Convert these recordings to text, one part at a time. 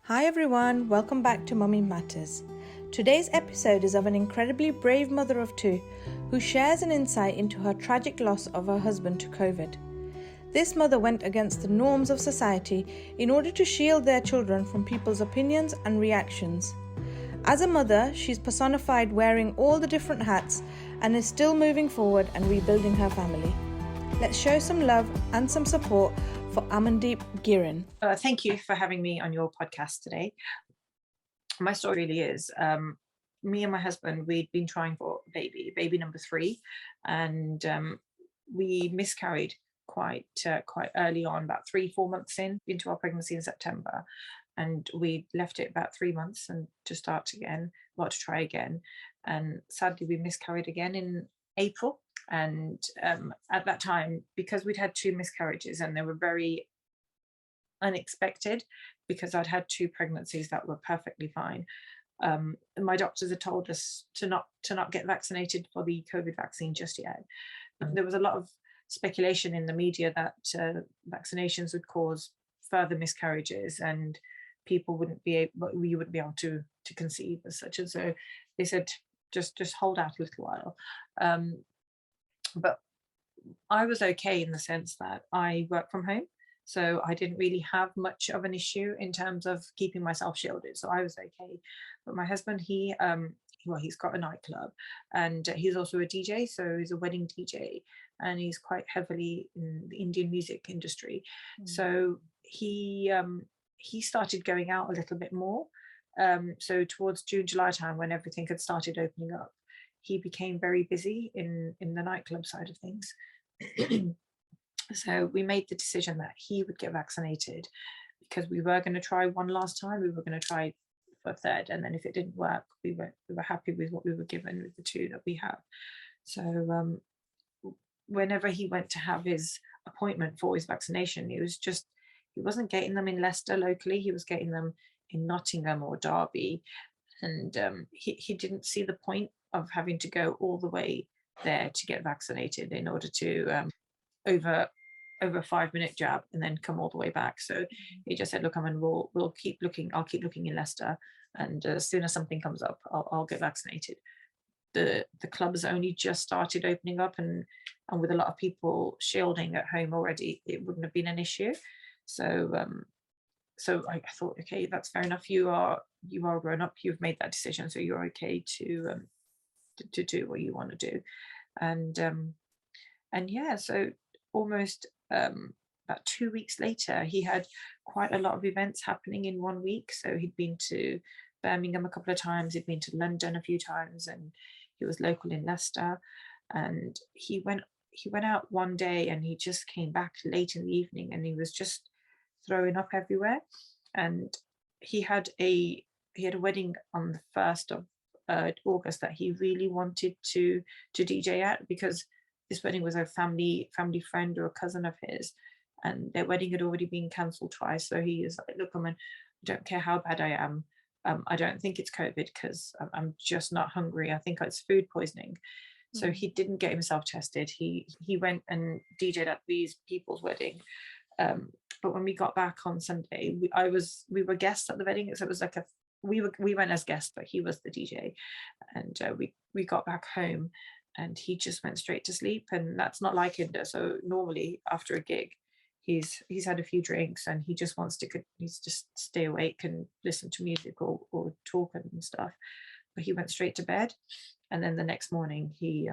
Hi everyone, welcome back to Mummy Matters. Today's episode is of an incredibly brave mother of two who shares an insight into her tragic loss of her husband to COVID. This mother went against the norms of society in order to shield their children from people's opinions and reactions. As a mother, she's personified wearing all the different hats and is still moving forward and rebuilding her family. Let's show some love and some support for Amandeep Girin. Thank you for having me on your podcast today. My story really is me and my husband, we'd been trying for baby number 3, and we miscarried quite early on, about 3-4 months into our pregnancy in September, and we left it about 3 months and to try again, and sadly we miscarried again in April. And at that time, because we'd had 2 miscarriages and they were very unexpected, because I'd had 2 pregnancies that were perfectly fine, my doctors had told us to not get vaccinated for the COVID vaccine just yet. There was a lot of speculation in the media that vaccinations would cause further miscarriages and we wouldn't be able to conceive as such. And so they said just hold out a little while. But I was okay in the sense that I work from home, so I didn't really have much of an issue in terms of keeping myself shielded. So I was okay. But my husband, he's got a nightclub, and he's also a DJ. So he's a wedding DJ, and he's quite heavily in the Indian music industry. So he started going out a little bit more. So towards June, July time, when everything had started opening up, he became very busy in the nightclub side of things. So we made the decision that he would get vaccinated, because we were going to try one last time. We were going to try for a third, and then if it didn't work, we were happy with what we were given with the 2 that we have. So whenever he went to have his appointment for his vaccination, he wasn't getting them in Leicester locally. He was getting them in Nottingham or Derby, and he didn't see the point of having to go all the way there to get vaccinated in order to over a 5-minute jab and then come all the way back. So he just said, look, Aman, we'll keep looking. I'll keep looking in Leicester, and as soon as something comes up, I'll get vaccinated. The clubs only just started opening up, and with a lot of people shielding at home already, it wouldn't have been an issue. So I thought, okay, that's fair enough. You are grown up. You've made that decision, so you're okay to do what you want to do. And yeah, so almost about 2 weeks later, he had quite a lot of events happening in 1 week. So he'd been to Birmingham a couple of times, he'd been to London a few times, and he was local in Leicester. And he went out one day, and he just came back late in the evening, and he was just throwing up everywhere. And he had a wedding on the 1st of August that he really wanted to DJ at, because this wedding was a family friend or a cousin of his, and their wedding had already been cancelled twice. So he is like, look, I don't care how bad I am. I don't think it's COVID, because I'm just not hungry. I think it's food poisoning. So he didn't get himself tested. He went and DJed at these people's wedding. But when we got back on Sunday, we were guests at the wedding. So it was like we went as guests, but he was the DJ. And we got back home, and he just went straight to sleep. And that's not like Inder. So normally after a gig, he's had a few drinks, and he just wants to just stay awake and listen to music or talk and stuff. But he went straight to bed. And then the next morning he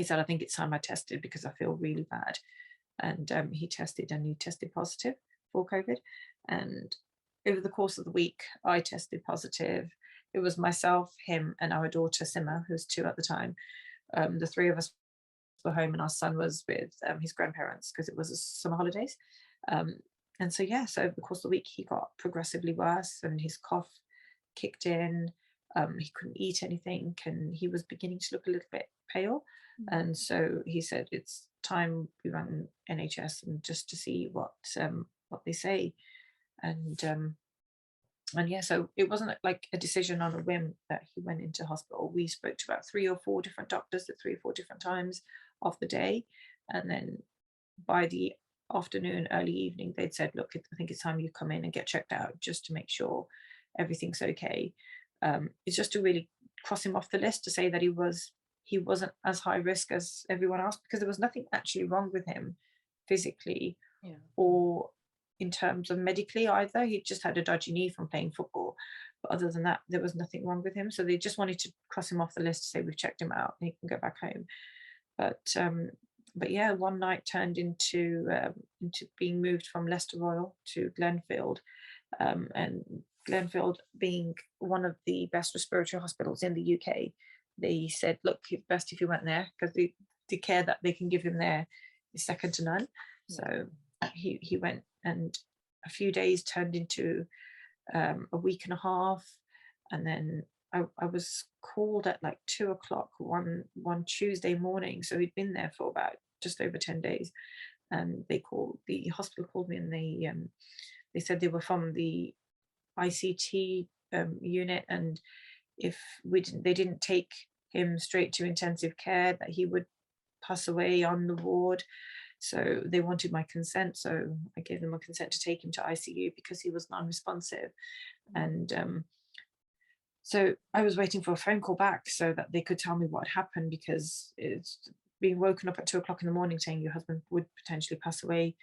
said, I think it's time I tested, because I feel really bad. And he tested positive for COVID. And over the course of the week, I tested positive. It was myself, him, and our daughter Sima, who was 2 at the time. The 3 of us were home, and our son was with his grandparents, because it was summer holidays. And so over the course of the week, he got progressively worse, and his cough kicked in. He couldn't eat anything, and he was beginning to look a little bit pale. And so he said, it's time we rang NHS and just to see what they say. And yeah, so it wasn't like a decision on a whim that he went into hospital. We spoke to about 3 or 4 different doctors at 3 or 4 different times of the day, and then by the afternoon, early evening, they'd said, look, I think it's time you come in and get checked out just to make sure everything's okay. It's just to really cross him off the list, to say that he wasn't as high risk as everyone else, because there was nothing actually wrong with him physically Yeah. or in terms of medically either. He just had a dodgy knee from playing football. But other than that, there was nothing wrong with him. So they just wanted to cross him off the list to say we've checked him out and he can go back home. But yeah, one night turned into being moved from Leicester Royal to Glenfield, and Glenfield being one of the best respiratory hospitals in the UK. They said, look, it's best if you went there, because the care that they can give him there is second to none. So he went, and a few days turned into a week and a half, and then I was called at like 2 o'clock one Tuesday morning. So he'd been there for about just over 10 days, and the hospital called me, and they said they were from the ICT unit, and if they didn't take him straight to intensive care, that he would pass away on the ward. So they wanted my consent. So I gave them my consent to take him to ICU because he was non-responsive. And so I was waiting for a phone call back so that they could tell me what had happened, because it's being woken up at 2 o'clock in the morning saying your husband would potentially pass away.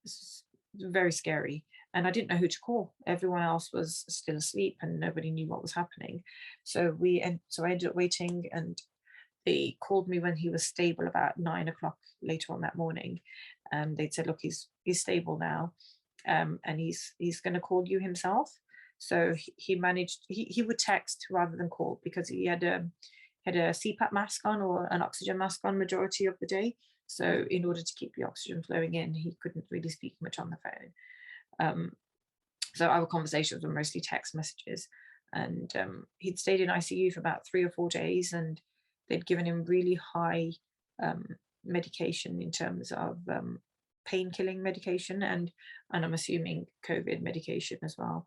It's very scary. And I didn't know who to call. Everyone else was still asleep and nobody knew what was happening. So I ended up waiting, and they called me when he was stable about 9 o'clock later on that morning. They'd said, look, he's stable now, and he's going to call you himself. So he managed, he would text rather than call, because he had a CPAP mask on, or an oxygen mask on, majority of the day. So in order to keep the oxygen flowing in, he couldn't really speak much on the phone. So our conversations were mostly text messages. And he'd stayed in ICU for about 3 or 4 days, and they'd given him really high medication in terms of pain-killing medication, and I'm assuming COVID medication as well,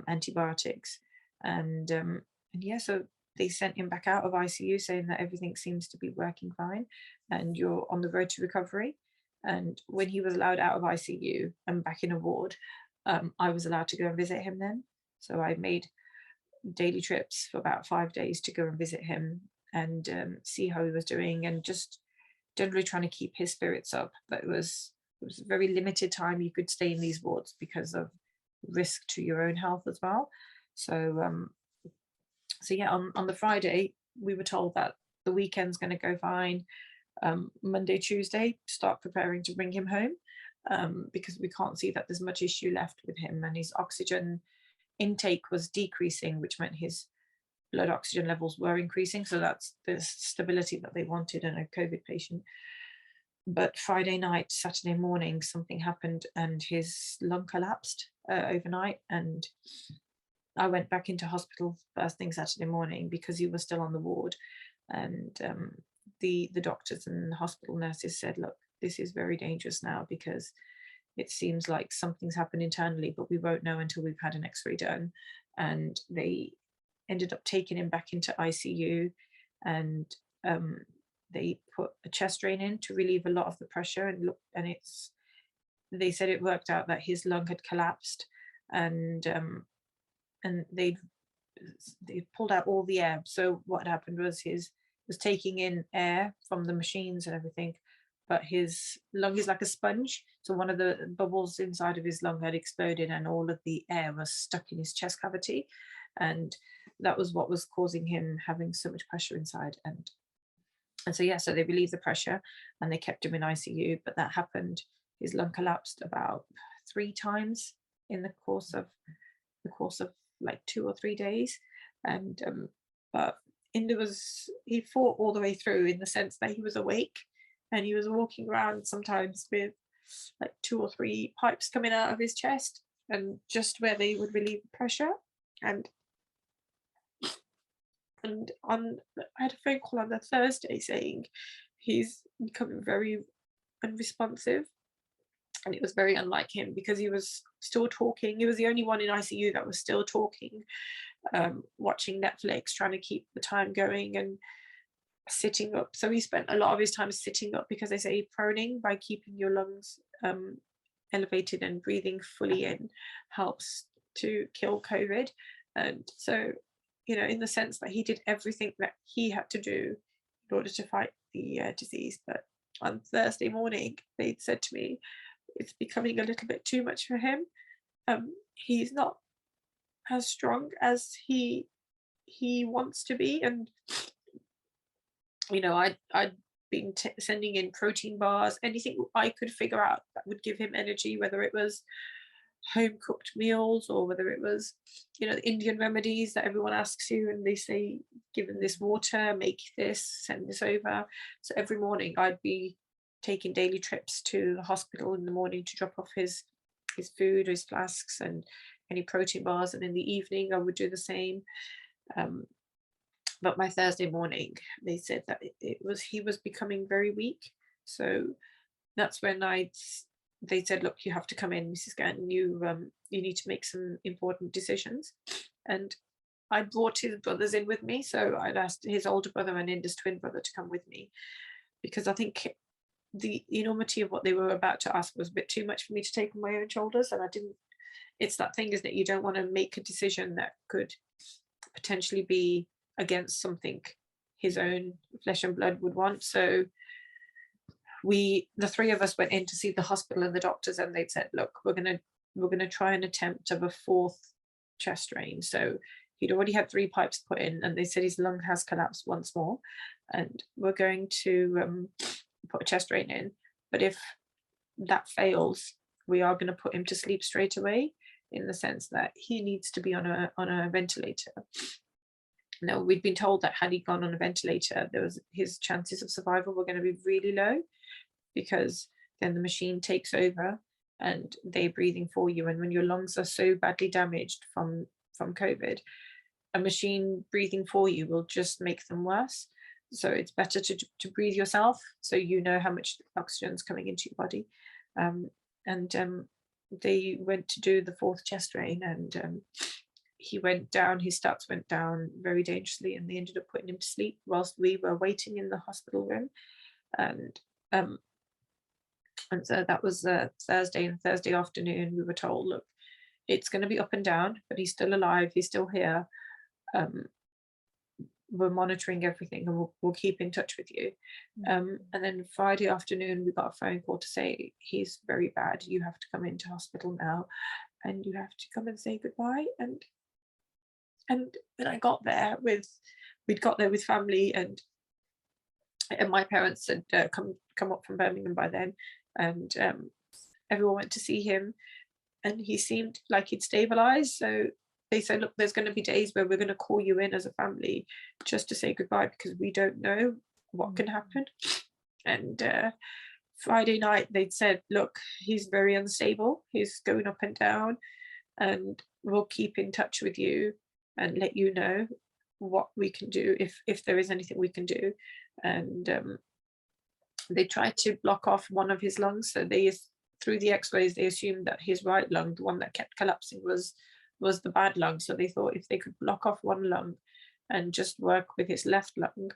antibiotics. And yeah, so they sent him back out of ICU saying that everything seems to be working fine and you're on the road to recovery. And when he was allowed out of ICU and back in a ward, I was allowed to go and visit him then. So I made daily trips for about 5 days to go and visit him and see how he was doing, and just generally trying to keep his spirits up. But it was a very limited time you could stay in these wards because of risk to your own health as well. So yeah, on the Friday we were told that the weekend's going to go fine. Monday, Tuesday, start preparing to bring him home, because we can't see that there's much issue left with him, and his oxygen intake was decreasing, which meant his blood oxygen levels were increasing. So that's the stability that they wanted in a COVID patient. But Friday night, Saturday morning, something happened and his lung collapsed overnight. And I went back into hospital first thing Saturday morning because he was still on the ward. And the doctors and the hospital nurses said, look, this is very dangerous now, because it seems like something's happened internally, but we won't know until we've had an x-ray done. And they ended up taking him back into ICU, and they put a chest drain in to relieve a lot of the pressure, and they said it worked out that his lung had collapsed, and they pulled out all the air. So what happened was was taking in air from the machines and everything, but his lung is like a sponge. So one of the bubbles inside of his lung had exploded, and all of the air was stuck in his chest cavity. And that was what was causing him having so much pressure inside. And so, yeah, so they relieved the pressure and they kept him in ICU. But that happened, his lung collapsed about 3 times in the course of like 2 or 3 days. And but Inder he fought all the way through, in the sense that he was awake and he was walking around sometimes with like 2 or 3 pipes coming out of his chest, and just where they would relieve the pressure. And I had a phone call on the Thursday saying he's becoming very unresponsive, and it was very unlike him because he was still talking. He was the only one in ICU that was still talking, watching Netflix, trying to keep the time going, and sitting up. So he spent a lot of his time sitting up, because they say proning, by keeping your lungs elevated and breathing fully in helps to kill COVID. And so, in the sense that he did everything that he had to do in order to fight the disease. But on Thursday morning, they said to me, it's becoming a little bit too much for him. He's not as strong as he wants to be. And I'd been sending in protein bars, anything I could figure out that would give him energy, whether it was home cooked meals or whether it was the Indian remedies that everyone asks you, and they say, give him this water, make this, send this over. So every morning I'd be taking daily trips to the hospital in the morning to drop off his food, his flasks, and any protein bars, and in the evening I would do the same. But my Thursday morning, they said that he was becoming very weak. So that's when they said, look, you have to come in, Mrs. Gann, you need to make some important decisions. And I brought his brothers in with me. So I'd asked his older brother and Inder's twin brother to come with me, because I think the enormity of what they were about to ask was a bit too much for me to take on my own shoulders. And I didn't, it's that thing, isn't it? You don't want to make a decision that could potentially be against something his own flesh and blood would want. So the three of us went in to see the hospital and the doctors, and they said, look, we're gonna try an attempt of a fourth chest drain. So he'd already had 3 pipes put in, and they said his lung has collapsed once more, and we're going to put a chest drain in. But if that fails, we are going to put him to sleep straight away, in the sense that he needs to be on a ventilator. Now, we'd been told that had he gone on a ventilator, his chances of survival were going to be really low, because then the machine takes over and they're breathing for you. And when your lungs are so badly damaged from COVID, a machine breathing for you will just make them worse. So it's better to breathe yourself, so you know how much oxygen is coming into your body. They went to do the fourth chest drain, and he went down, his stats went down very dangerously, and they ended up putting him to sleep whilst we were waiting in the hospital room. And so that was Thursday, and Thursday afternoon we were told, look, it's going to be up and down, but he's still alive, he's still here. We're monitoring everything, and we'll keep in touch with you. And then Friday afternoon we got a phone call to say, he's very bad, you have to come into hospital now, and you have to come and say goodbye. And when I got there we'd got there with family, and my parents had come up from Birmingham by then, and everyone went to see him, and he seemed like he'd stabilized. So they said, look, there's going to be days where we're going to call you in as a family just to say goodbye, because we don't know what can happen. And Friday night they'd said, look, he's very unstable, he's going up and down, and we'll keep in touch with you and let you know what we can do, if there is anything we can do. And they tried to block off one of his lungs. So through the x-rays, they assumed that his right lung, the one that kept collapsing, was the bad lung. So they thought if they could block off one lung and just work with his left lung,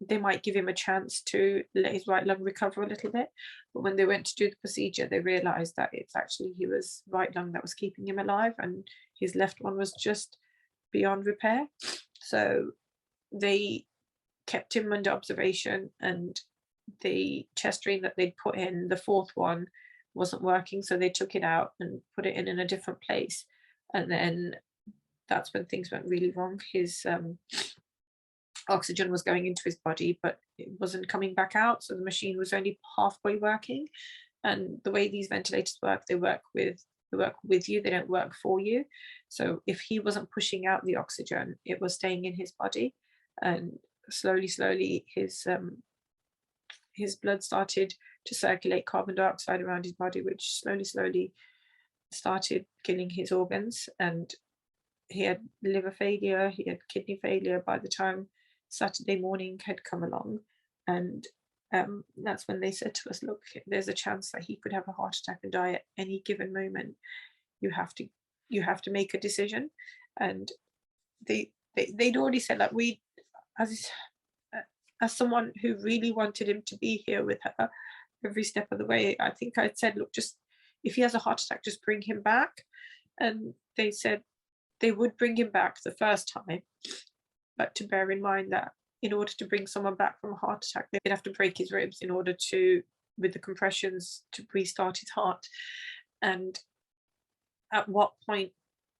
they might give him a chance to let his right lung recover a little bit. But when they went to do the procedure, they realized that it's actually his right lung that was keeping him alive, and his left one was just beyond repair. So they kept him under observation, and the chest drain that they'd put in, the fourth one, wasn't working, so they took it out and put it in a different place. And then that's when things went really wrong. His oxygen was going into his body, but it wasn't coming back out, so the machine was only halfway working. And the way these ventilators work, they work with you, they don't work for you. So if he wasn't pushing out the oxygen, it was staying in his body, and slowly his blood started to circulate carbon dioxide around his body, which slowly started killing his organs. And he had liver failure, he had kidney failure by the time Saturday morning had come along. And that's when they said to us, look, there's a chance that he could have a heart attack and die at any given moment. You have to make a decision. And they'd already said, like, as someone who really wanted him to be here with her, every step of the way. I think I said, look, just if he has a heart attack, just bring him back. And they said they would bring him back the first time, but to bear in mind that in order to bring someone back from a heart attack, they'd have to break his ribs in order to, with the compressions, to restart his heart. And at what point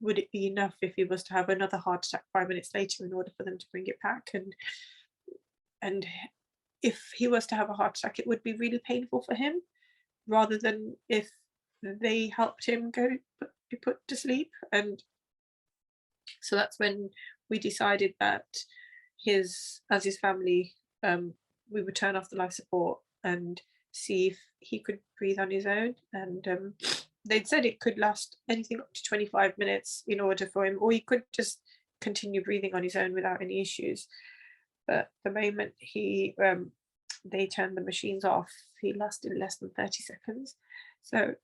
would it be enough if he was to have another heart attack 5 minutes later in order for them to bring it back? And if he was to have a heart attack, it would be really painful for him, rather than if they helped him be put to sleep. And so that's when we decided that his family, we would turn off the life support and see if he could breathe on his own. And they'd said it could last anything up to 25 minutes in order for him, or he could just continue breathing on his own without any issues. But the moment they turned the machines off, he lasted less than 30 seconds. So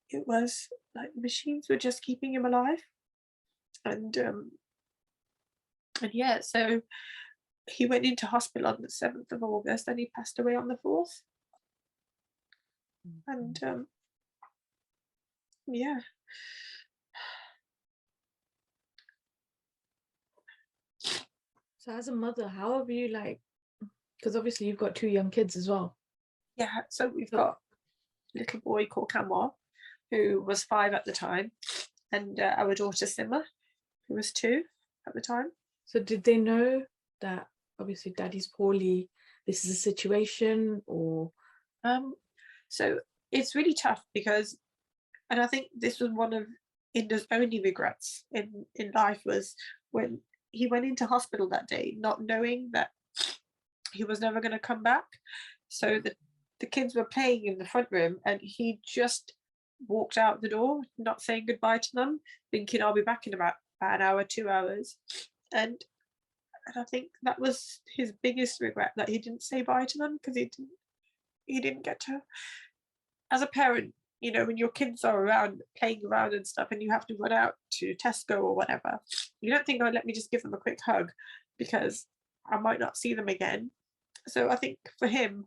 it was like the machines were just keeping him alive. And yeah, so he went into hospital on the 7th of August and he passed away on the 4th. And yeah. So as a mother, how have you because obviously you've got 2 young kids as well. Yeah, so we've got a little boy called Kamwa, who was 5 at the time, and our daughter Simma, who was 2 at the time. So did they know that obviously daddy's poorly, this is a situation, or? So it's really tough because, and I think this was one of Inder's only regrets in life, was when he went into hospital that day, not knowing that he was never going to come back. So the kids were playing in the front room and he just walked out the door, not saying goodbye to them, thinking I'll be back in about an hour, 2 hours. And I think that was his biggest regret, that he didn't say bye to them, because he didn't get to. As a parent, you know, when your kids are around playing around and stuff and you have to run out to Tesco or whatever, you don't think, oh, let me just give them a quick hug because I might not see them again. So I think for him,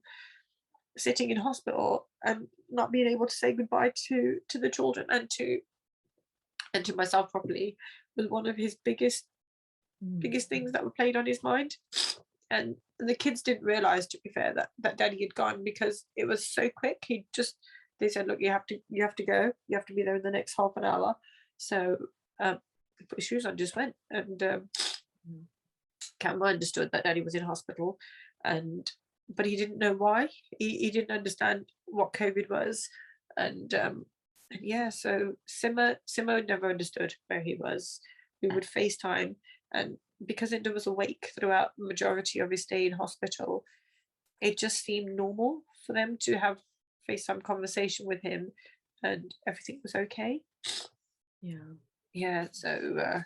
sitting in hospital and not being able to say goodbye to the children and to myself properly was one of his biggest things that were played on his mind. And the kids didn't realize, to be fair, that daddy had gone, because it was so quick. They said, look, you have to go, you have to be there in the next half an hour. So he put his shoes on, just went. And Cameron understood that daddy was in hospital, but he didn't know why. He didn't understand what COVID was. And yeah, so Simma never understood where he was. We would FaceTime, and because Inder was awake throughout the majority of his stay in hospital, it just seemed normal for them to have FaceTime conversation with him, and everything was okay. Yeah. So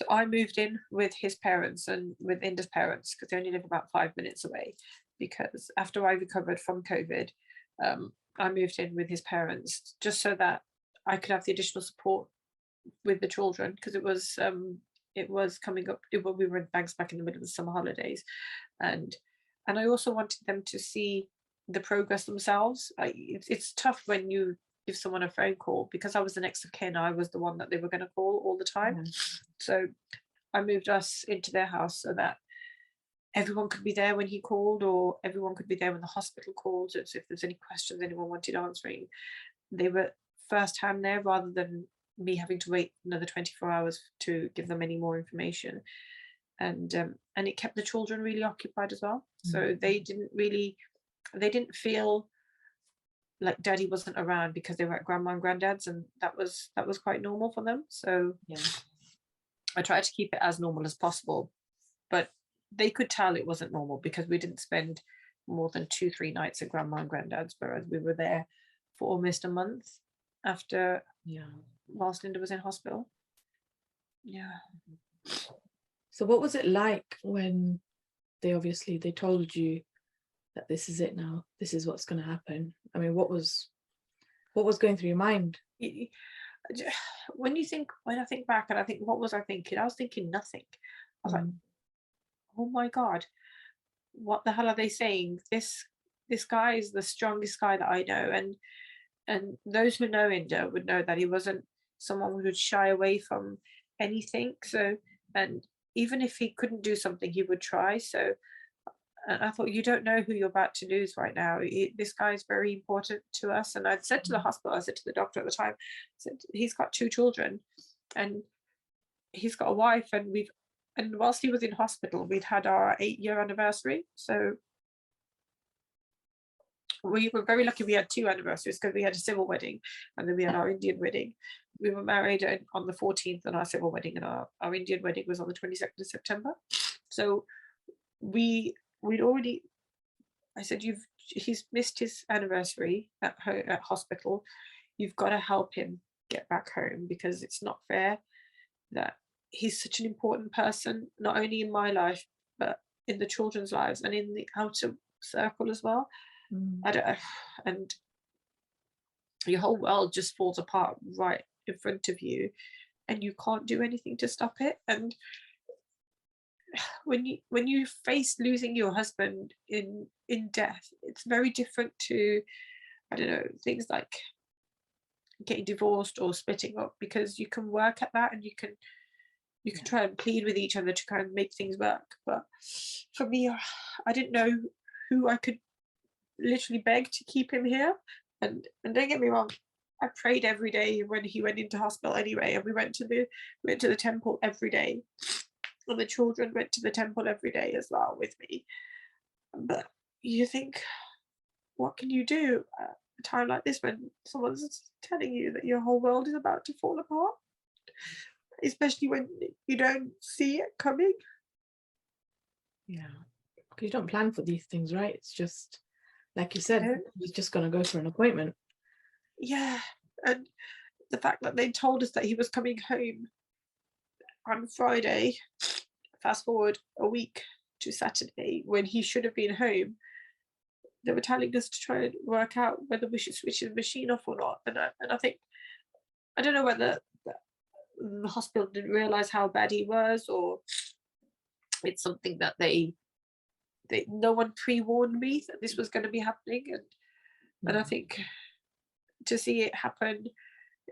I moved in with his parents and with Inder's parents, because they only live about 5 minutes away. Because after I recovered from COVID, I moved in with his parents just so that I could have the additional support with the children, because it was coming up. We were in Banks back in the middle of the summer holidays, and I also wanted them to see the progress themselves. It's tough when you give someone a phone call, because I was the next of kin. I was the one that they were going to call all the time. So I moved us into their house so that everyone could be there when he called, or everyone could be there when the hospital called. So if there's any questions anyone wanted answering, they were first hand there, rather than me having to wait another 24 hours to give them any more information. And it kept the children really occupied as well. So they didn't feel like daddy wasn't around, because they were at grandma and granddad's, and that was quite normal for them. So yeah, I tried to keep it as normal as possible, but they could tell it wasn't normal, because we didn't spend more than 2-3 nights at grandma and granddad's, whereas we were there for almost a month after whilst Linda was in hospital. So what was it like when they told you that this is it now, this is what's going to happen? I mean, what was going through your mind? When I think back and I think, what was I thinking? I was thinking nothing. I was like, oh my God, what the hell are they saying? This this guy is the strongest guy that I know, and those who know Inder would know that he wasn't someone who would shy away from anything. So, and even if he couldn't do something, he would try. So, and I thought, you don't know who you're about to lose right now. This guy is very important to us. And I'd said to the hospital, I said to the doctor at the time, I said, he's got 2 children, and he's got a wife, and whilst he was in hospital, we'd had our 8-year anniversary. So we were very lucky we had 2 anniversaries, because we had a civil wedding and then we had our Indian wedding. We were married on the 14th and our civil wedding, and our Indian wedding was on the 22nd of September. So we'd already, I said, he's missed his anniversary at hospital. You've got to help him get back home, because it's not fair that he's such an important person, not only in my life, but in the children's lives and in the outer circle as well. I don't, and your whole world just falls apart right in front of you, and you can't do anything to stop it. And when you face losing your husband in death, it's very different to, I don't know, things like getting divorced or splitting up, because you can work at that and you can try and plead with each other to kind of make things work. But for me, I didn't know who I could literally beg to keep him here. And don't get me wrong, I prayed every day when he went into hospital anyway, and we went to the temple every day, and the children went to the temple every day as well with me. But you think, what can you do at a time like this when someone's telling you that your whole world is about to fall apart, especially when you don't see it coming? Yeah, because you don't plan for these things, right? It's just like you said, he's just going to go for an appointment. Yeah, and the fact that they told us that he was coming home on Friday, fast forward a week to Saturday, when he should have been home, they were telling us to try and work out whether we should switch the machine off or not. And I think, I don't know whether the hospital didn't realise how bad he was, or it's something that no one pre-warned me that this was going to be happening. And I think to see it happen,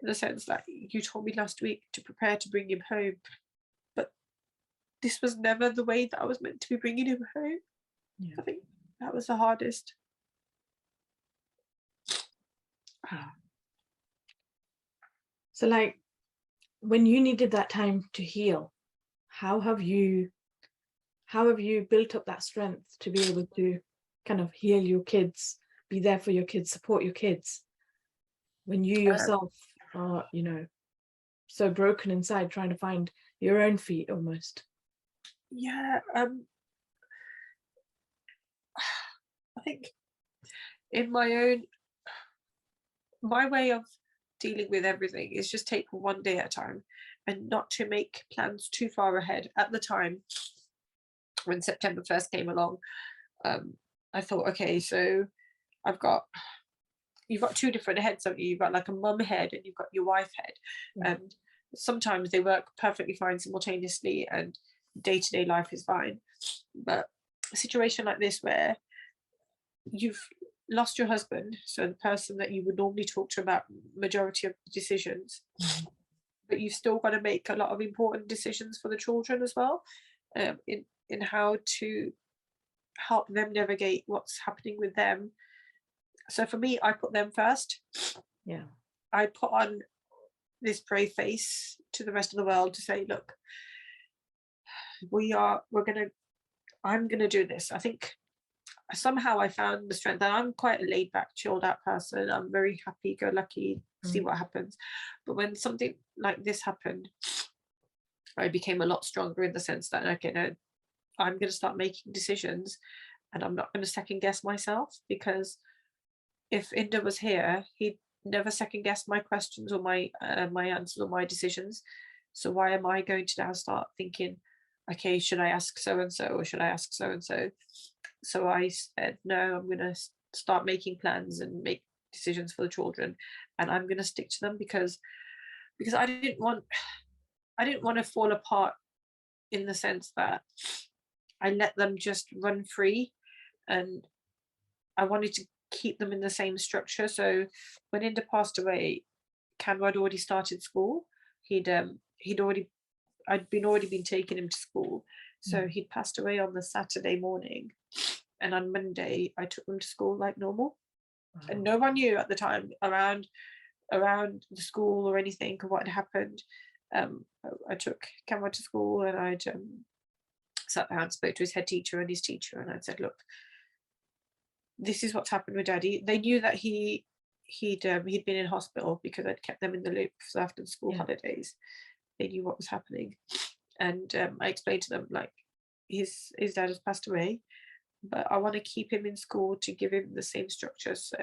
in the sense that you told me last week to prepare to bring him home, but this was never the way that I was meant to be bringing him home. I think that was the hardest. So, like, when you needed that time to heal, how have you built up that strength to be able to kind of heal your kids, be there for your kids, support your kids, when you yourself are, so broken inside, trying to find your own feet almost? Yeah, I think in my way of dealing with everything is just take one day at a time, and not to make plans too far ahead. At the time when September 1st came along, I thought, okay, so you've got 2 different heads, haven't you? You've got like a mum head and you've got your wife head. And sometimes they work perfectly fine simultaneously and day-to-day life is fine. But a situation like this, where you've lost your husband, so the person that you would normally talk to about majority of the decisions, but you've still got to make a lot of important decisions for the children as well, in how to help them navigate what's happening with them. So for me, I put them first. Yeah, I put on this brave face to the rest of the world to say, look, I'm gonna do this. I think somehow I found the strength, and I'm quite a laid back, chilled out person. I'm very happy go lucky, see what happens. But when something like this happened, I became a lot stronger, in the sense that, okay, no, I'm going to start making decisions, and I'm not going to second guess myself, because if Inder was here, he'd never second guess my questions or my answers or my decisions. So why am I going to now start thinking, okay, should I ask so and so, or should I ask so and so? So I said, no, I'm going to start making plans and make decisions for the children, and I'm going to stick to them, because I didn't want to fall apart, in the sense that I let them just run free. And I wanted to keep them in the same structure. So when Inder passed away, Canva had already started school. He'd already I'd already been taking him to school. So he'd passed away on the Saturday morning, and on Monday I took him to school like normal. And no one knew at the time around the school or anything of what had happened. I took Canva to school, and I'd sat down, spoke to his head teacher and his teacher, and I said, look, this is what's happened with Daddy. They knew that he'd been in hospital because I'd kept them in the loop. So after the school holidays, they knew what was happening. And I explained to them, like, his dad has passed away, but I want to keep him in school to give him the same structure. So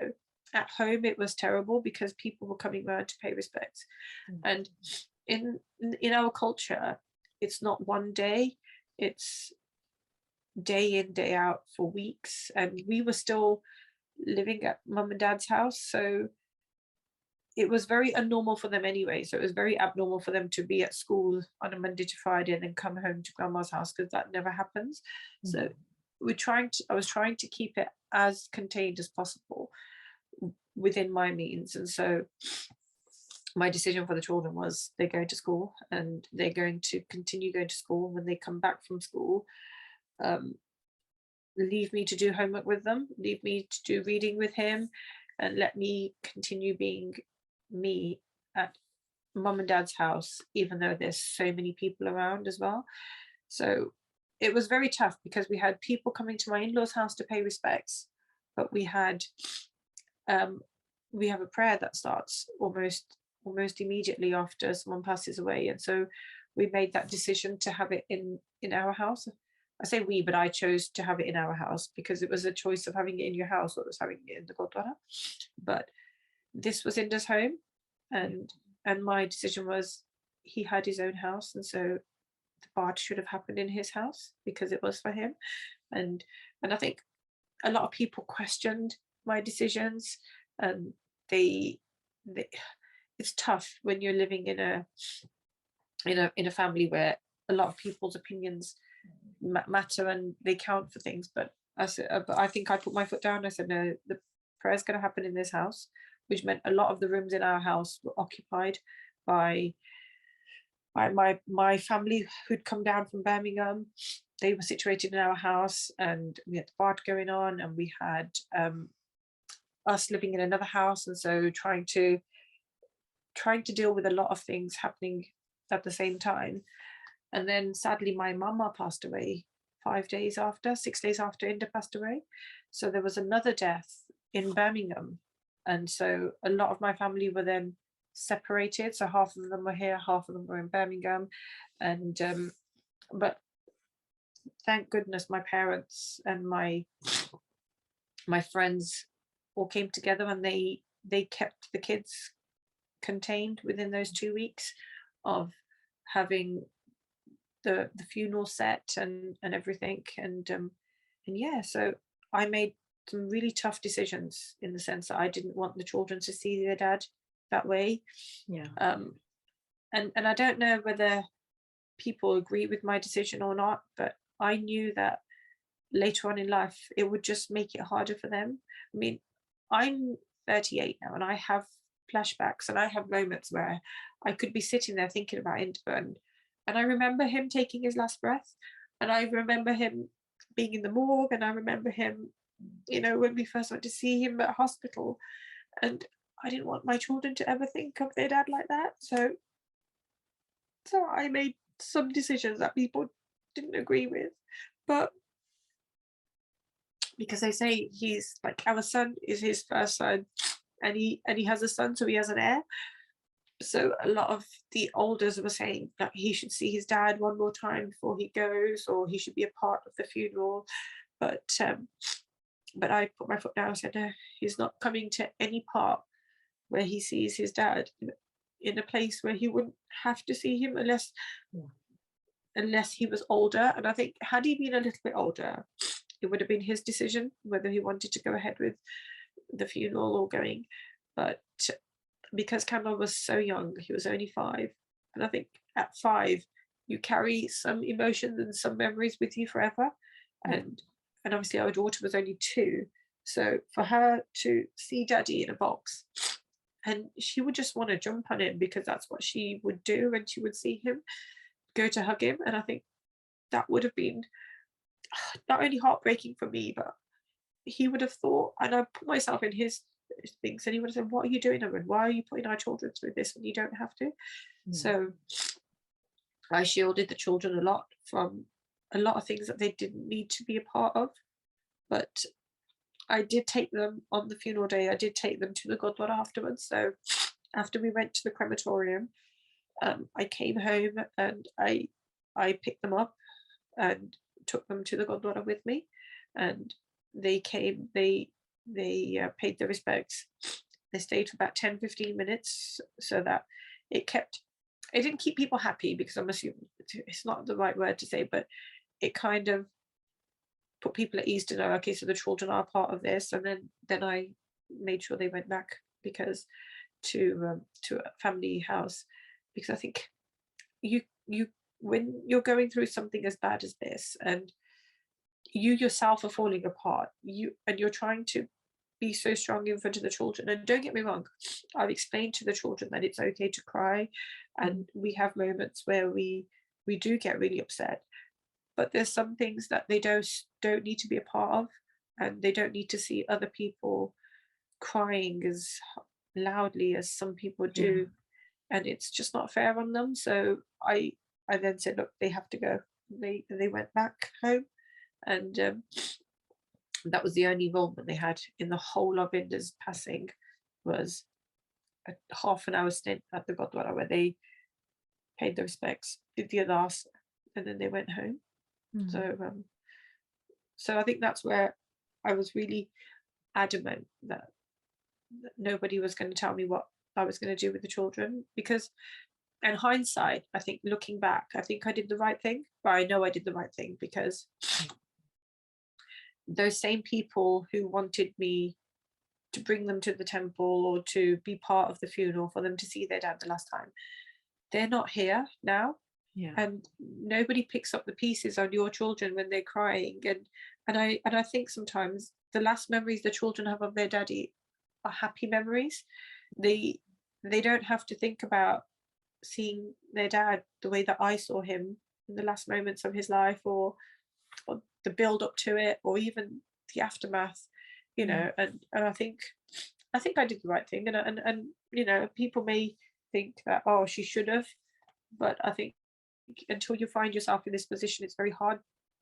at home it was terrible because people were coming around to pay respects. And in our culture, it's not one day, it's day in, day out for weeks. And we were still living at mum and dad's house, so it was very abnormal for them anyway. So it was very abnormal for them to be at school on a Monday to Friday and then come home to grandma's house, because that never happens. So I was trying to keep it as contained as possible within my means. And so my decision for the children was they're going to school, and they're going to continue going to school. When they come back from school, leave me to do homework with them, leave me to do reading with him, and let me continue being me at mum and dad's house, even though there's so many people around as well. So it was very tough because we had people coming to my in-laws' house to pay respects, but we have a prayer that starts almost immediately after someone passes away. And so we made that decision to have it in our house. I say we, but I chose to have it in our house because it was a choice of having it in your house or it was having it in the Gurdwara. But this was Inder's home, and my decision was he had his own house, and so the part should have happened in his house because it was for him. And I think a lot of people questioned my decisions, and they it's tough when you're living in a family where a lot of people's opinions matter and they count for things. But I think I put my foot down. I said, no, the prayer's going to happen in this house, which meant a lot of the rooms in our house were occupied by my family who'd come down from Birmingham. They were situated in our house, and we had the art going on, and we had us living in another house, and so trying to deal with a lot of things happening at the same time. And then sadly my mama passed away 6 days after Inder passed away. So there was another death in Birmingham, and so a lot of my family were then separated. So half of them were here, half of them were in Birmingham. And but thank goodness my parents and my friends all came together, and they kept the kids contained within those 2 weeks of having the funeral set and everything. And yeah, so I made some really tough decisions in the sense that I didn't want the children to see their dad that way. And I don't know whether people agree with my decision or not, but I knew that later on in life it would just make it harder for them. I mean, I'm 38 now, and I have flashbacks, and I have moments where I could be sitting there thinking about Inder, and I remember him taking his last breath, and I remember him being in the morgue, and I remember him, when we first went to see him at hospital, and I didn't want my children to ever think of their dad like that. So I made some decisions that people didn't agree with, but because they say he's like, our son is his first son, and he has a son, so he has an heir. So a lot of the elders were saying that he should see his dad one more time before he goes, or he should be a part of the funeral. But I put my foot down and said, no, he's not coming to any part where he sees his dad in a place where he wouldn't have to see him unless he was older. And I think had he been a little bit older, it would have been his decision whether he wanted to go ahead with the funeral or going. But because Cameron was so young, he was only 5, and I think at 5 you carry some emotions and some memories with you forever. And obviously our daughter was only 2, So for her to see daddy in a box, and she would just want to jump on him because that's what she would do when she would see him, go to hug him. And I think that would have been not only heartbreaking for me, but he would have thought, and I put myself in his things, and he would have said, "What are you doing, Aman? Why are you putting our children through this when you don't have to?" So I shielded the children a lot from a lot of things that they didn't need to be a part of. But I did take them on the funeral day. I did take them to the Gurdwara afterwards. So after we went to the crematorium, I came home and I picked them up and took them to the Gurdwara with me, and they came. They paid their respects. They stayed for about 10-15 minutes, so that it didn't keep people happy, because I'm assuming it's not the right word to say, but it kind of put people at ease to know, okay, so the children are part of this. And then I made sure they went back because to a family house, because I think you when you're going through something as bad as this, and you yourself are falling apart, you're trying to be so strong in front of the children. And don't get me wrong, I've explained to the children that it's okay to cry, and we have moments where we do get really upset, but there's some things that they don't need to be a part of, and they don't need to see other people crying as loudly as some people do, and it's just not fair on them. So I then said, look, they have to go. They went back home, and that was the only involvement they had in the whole of Inder's passing, was a half an hour stint at the Gurdwara where they paid their respects, did the ardas, and then they went home. So I think that's where I was really adamant that nobody was going to tell me what I was going to do with the children, because in hindsight, I think looking back, I think I did the right thing, but I know I did the right thing because those same people who wanted me to bring them to the temple or to be part of the funeral for them to see their dad the last time, they're not here now. And nobody picks up the pieces on your children when they're crying, and I think sometimes the last memories the children have of their daddy are happy memories. They don't have to think about seeing their dad the way that I saw him in the last moments of his life, or the build up to it, or even the aftermath, and I think I did the right thing, and people may think that, oh, she should have, but I think until you find yourself in this position, it's very hard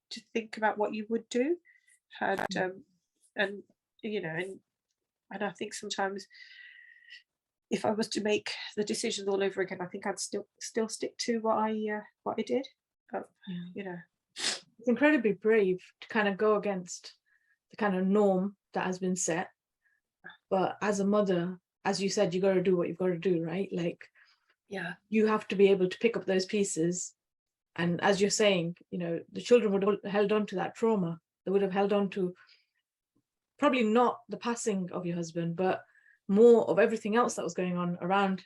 to think about what you would do. And I think sometimes if I was to make the decisions all over again, I think I'd still stick to what I did. It's incredibly brave to kind of go against the kind of norm that has been set. But as a mother, as you said, you got to do what you've got to do, right? Like, you have to be able to pick up those pieces. And as you're saying, the children would have held on to that trauma. They would have held on to probably not the passing of your husband, but more of everything else that was going on around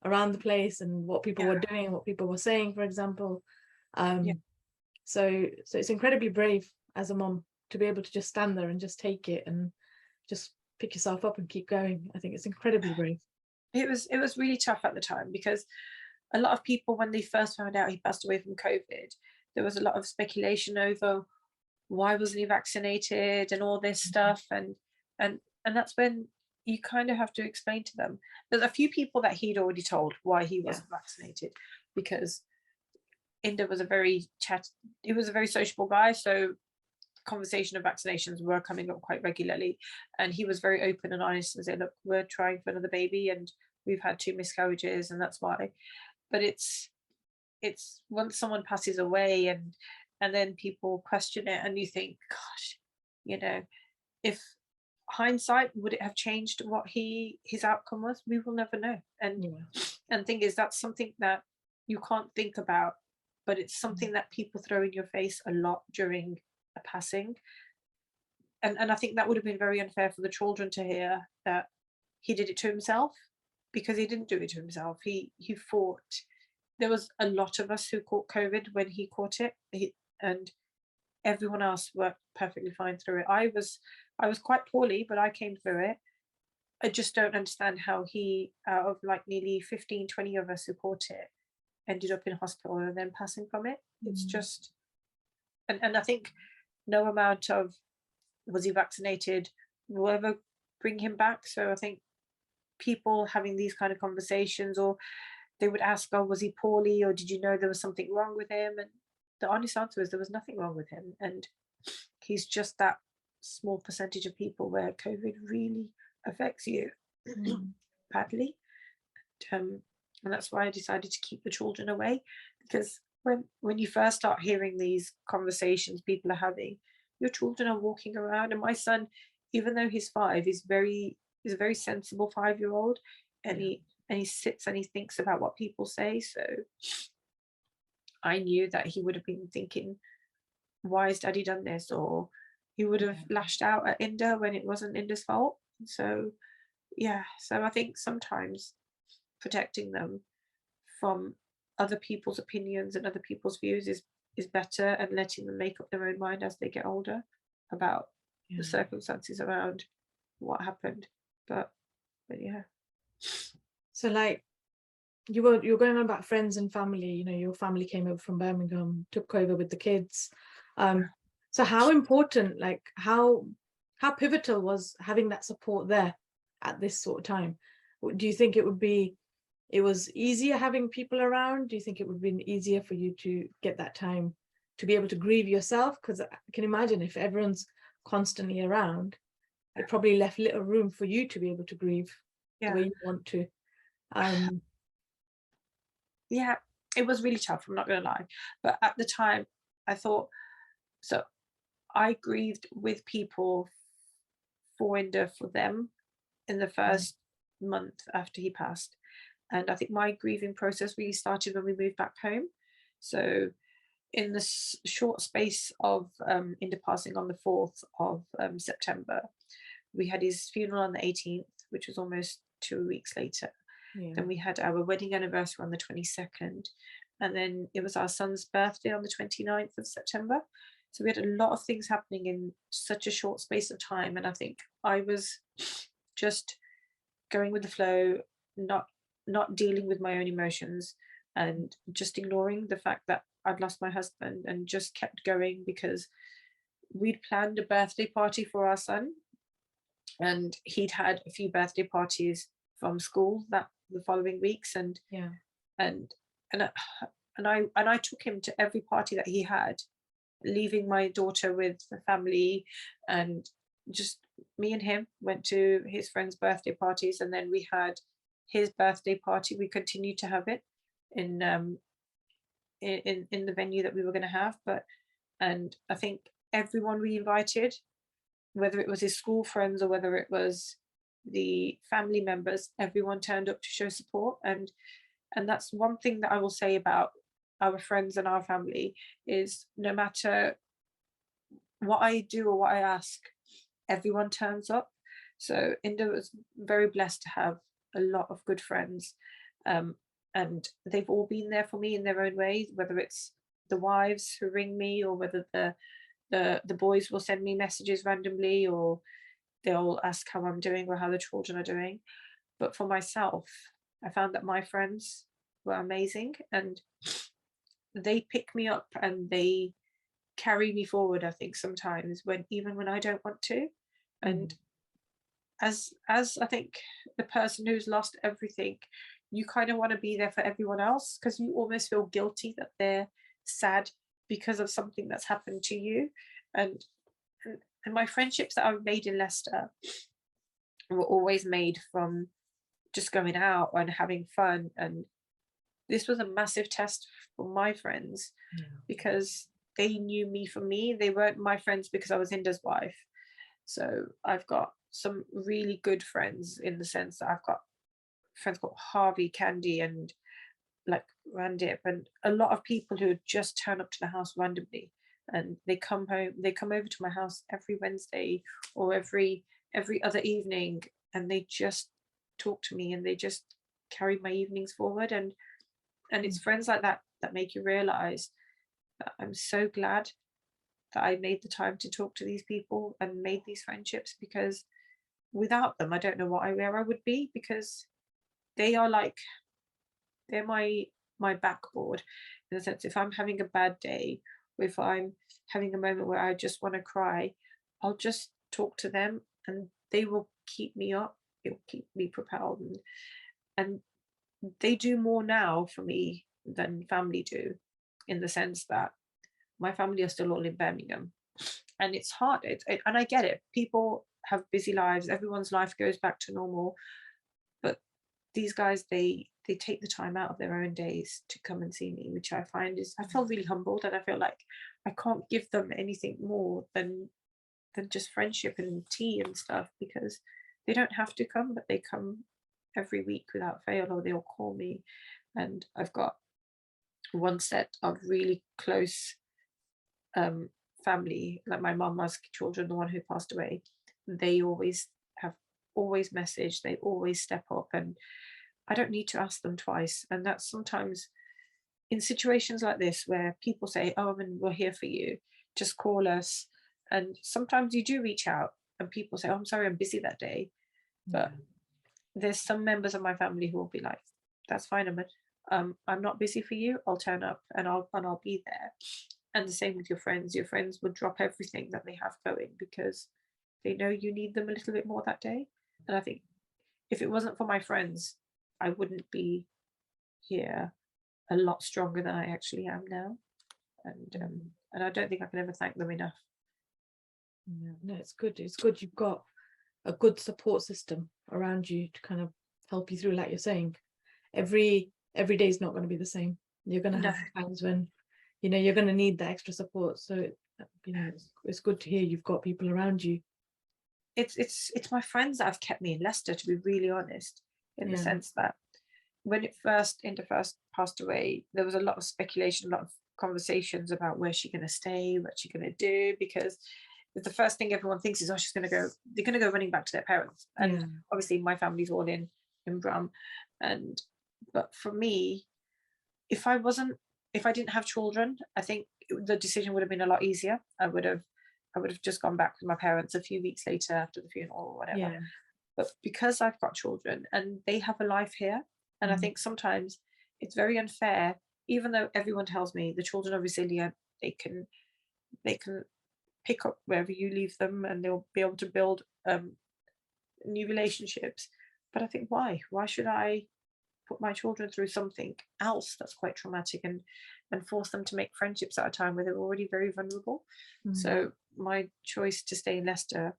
the place, and what people were doing, what people were saying, for example. So it's incredibly brave as a mom to be able to just stand there and just take it and just pick yourself up and keep going. I think it's incredibly brave. It was really tough at the time, because a lot of people, when they first found out he passed away from COVID, there was a lot of speculation over why wasn't he vaccinated and all this stuff, and that's when you kind of have to explain to them. There's a few people that he'd already told why he wasn't vaccinated, because Inder was a very sociable guy, so conversation of vaccinations were coming up quite regularly, and he was very open and honest and said, look, we're trying for another baby and we've had 2 miscarriages and that's why. But it's once someone passes away and then people question it, and you think, gosh, if hindsight, would it have changed what his outcome was? We will never know. And thing is, that's something that you can't think about, but it's something that people throw in your face a lot during a passing. And I think that would have been very unfair for the children to hear that he did it to himself, because he didn't do it to himself. He fought. There was a lot of us who caught COVID when he caught it, and everyone else worked perfectly fine through it. I was I was quite poorly, but I came through it. I just don't understand how he, out of like nearly 15, 20 of us who caught it, ended up in hospital and then passing from it. It's just, and I think no amount of was he vaccinated will ever bring him back. So I think people having these kind of conversations, or they would ask, oh, was he poorly, or did you know there was something wrong with him? And the honest answer is there was nothing wrong with him. And he's just that small percentage of people where COVID really affects you badly. And that's why I decided to keep the children away, because when you first start hearing these conversations people are having, your children are walking around. And my son, even though he's 5, he's a very sensible 5-year-old, and he sits and he thinks about what people say. So I knew that he would have been thinking, why has daddy done this? Or he would have lashed out at Inder when it wasn't Inder's fault. So so I think sometimes protecting them from other people's opinions and other people's views is better, and letting them make up their own mind as they get older about the circumstances around what happened. But yeah. So like you're going on about friends and family, you know, your family came over from Birmingham, took over with the kids. So how important, like how pivotal was having that support there at this sort of time? Do you think it was easier having people around? Do you think it would have been easier for you to get that time to be able to grieve yourself? Because I can imagine if everyone's constantly around, it probably left little room for you to be able to grieve the way you want to. Yeah, it was really tough, I'm not gonna lie. But at the time I thought, so I grieved with people for Inder, for them, in the first month after he passed. And I think my grieving process really started when we moved back home. So in the short space of Inder passing on the 4th of September, we had his funeral on the 18th, which was almost 2 weeks later. Then we had our wedding anniversary on the 22nd. And then it was our son's birthday on the 29th of September. So we had a lot of things happening in such a short space of time. And I think I was just going with the flow, not dealing with my own emotions, and just ignoring the fact that I'd lost my husband, and just kept going because we'd planned a birthday party for our son, and he'd had a few birthday parties from school that the following weeks, and I took him to every party that he had, leaving my daughter with the family, and just me and him went to his friends' birthday parties. And then we had his birthday party. We continued to have it in the venue that we were going to have. And I think everyone we invited, whether it was his school friends or whether it was the family members, everyone turned up to show support. And that's one thing that I will say about our friends and our family, is no matter what I do or what I ask, everyone turns up. So Inder was very blessed to have a lot of good friends, and they've all been there for me in their own ways, whether it's the wives who ring me, or whether the boys will send me messages randomly, or they'll ask how I'm doing or how the children are doing. But for myself, I found that my friends were amazing, and they pick me up and they carry me forward, I think, sometimes, even when I don't want to. And as I think the person who's lost everything, you kind of want to be there for everyone else, because you almost feel guilty that they're sad because of something that's happened to you. And my friendships that I've made in Leicester were always made from just going out and having fun. And this was a massive test for my friends, because they knew me for me. They weren't my friends because I was Inder's wife. So I've got some really good friends, in the sense that I've got friends called Harvey, Candy, and like Randip, and a lot of people who just turn up to the house randomly, and they come over to my house every Wednesday or every other evening, and they just talk to me, and they just carry my evenings forward. And it's friends like that that make you realize that I'm so glad that I made the time to talk to these people and made these friendships, because without them, I don't know where I would be, because they are like, they're my backboard, in the sense, if I'm having a bad day, or if I'm having a moment where I just want to cry, I'll just talk to them and they will keep me up. It will keep me propelled, and they do more now for me than family do, in the sense that my family are still all in Birmingham, and it's hard. And I get it. People have busy lives. Everyone's life goes back to normal, but these guys, they take the time out of their own days to come and see me, which I find is, I feel really humbled, and I feel like I can't give them anything more than just friendship and tea and stuff, because they don't have to come, but they come every week without fail, or they'll call me. And I've got one set of really close family, like my mama's children, the one who passed away. They always messaged, they always step up, and I don't need to ask them twice. And that's sometimes in situations like this where people say, oh, I mean, we're here for you, just call us. And sometimes you do reach out and people say, oh, I'm sorry, I'm busy that day. But there's some members of my family who will be like, that's fine, Aman. I'm not busy for you. I'll turn up and I'll be there. And the same with your friends. Your friends would drop everything that they have going because they know you need them a little bit more that day. And I think if it wasn't for my friends, I wouldn't be here a lot stronger than I actually am now. And I don't think I can ever thank them enough. Yeah, no, it's good. It's good you've got a good support system around you to kind of help you through. Like you're saying, every day is not going to be the same. You're going to have times when you're going to need that extra support. So it's good to hear you've got people around you. It's my friends that have kept me in Leicester, to be really honest, in the sense that when Inder first passed away, there was a lot of speculation, a lot of conversations about where's she going to stay, what's she going to do, because the first thing everyone thinks is, oh, they're going to go running back to their parents. And obviously my family's all in Brum. But for me, if I didn't have children, I think the decision would have been a lot easier. I would have just gone back with my parents a few weeks later after the funeral or whatever. But because I've got children and they have a life here, and I think sometimes it's very unfair, even though everyone tells me the children are resilient, they can pick up wherever you leave them and they'll be able to build new relationships. But I think why should I put my children through something else that's quite traumatic and force them to make friendships at a time where they're already very vulnerable? So my choice to stay in Leicester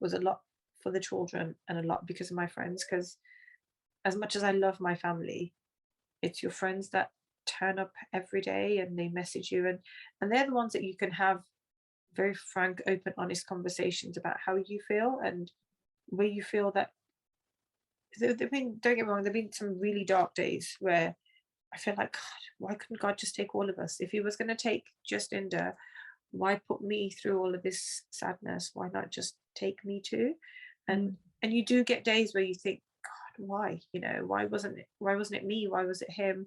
was a lot for the children and a lot because of my friends, because as much as I love my family, it's your friends that turn up every day and they message you, and they're the ones that you can have very frank, open, honest conversations about how you feel and where you feel that don't get me wrong, there've been some really dark days where I feel like, God, why couldn't God just take all of us? If he was going to take just Inder, why put me through all of this sadness? Why not just take me too? And you do get days where you think, God, why? Why wasn't it me? Why was it him?